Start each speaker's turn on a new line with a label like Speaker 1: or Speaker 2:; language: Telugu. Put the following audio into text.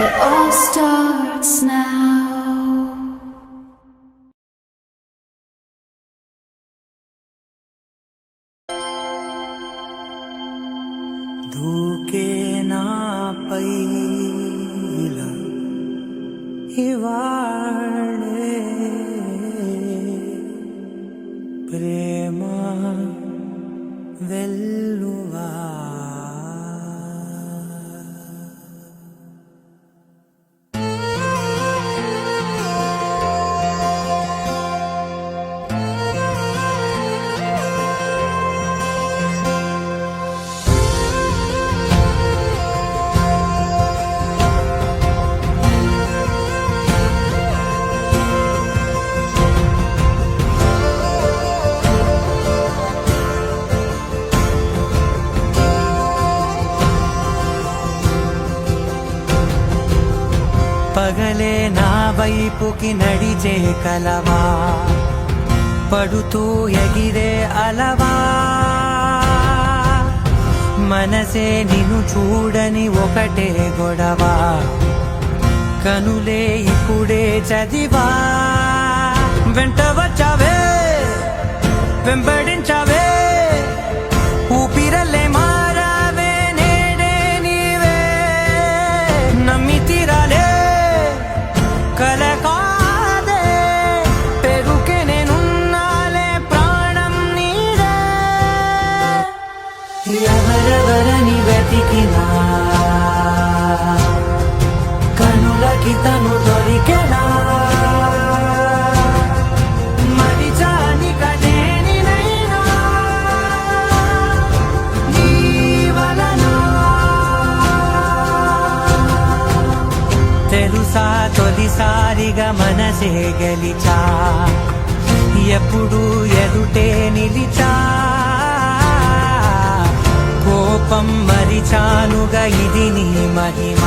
Speaker 1: It all starts now.
Speaker 2: దూకే నాపై ఇలా ఇవాళే ప్రేమ వెల్లువా పగలే నా వైపుకి నడిచే కలవా పడుతూ ఎగిరే అలవా మనసే నిన్ను చూడని ఒకటే గొడవ కనులే ఇప్పుడే చదివా వెంట వచ్చావే వెంబడించావే ఊపిరలే మారావే నేడే నీవే నమ్మి తీరాలే కలకాదే పెరుకే నేనున్నాలే ప్రాణం నీదే ఎవరెవరని వెతికినా కనులకి తను దొరికెనా మరిచాని కదేనినైనా నీ వలన తెలుసా తొలిసారిగా మనసే గెలిచా ఎప్పుడు ఎదుటే నిలిచా కోపం మరిచానుగా ఇది నీ మహిమ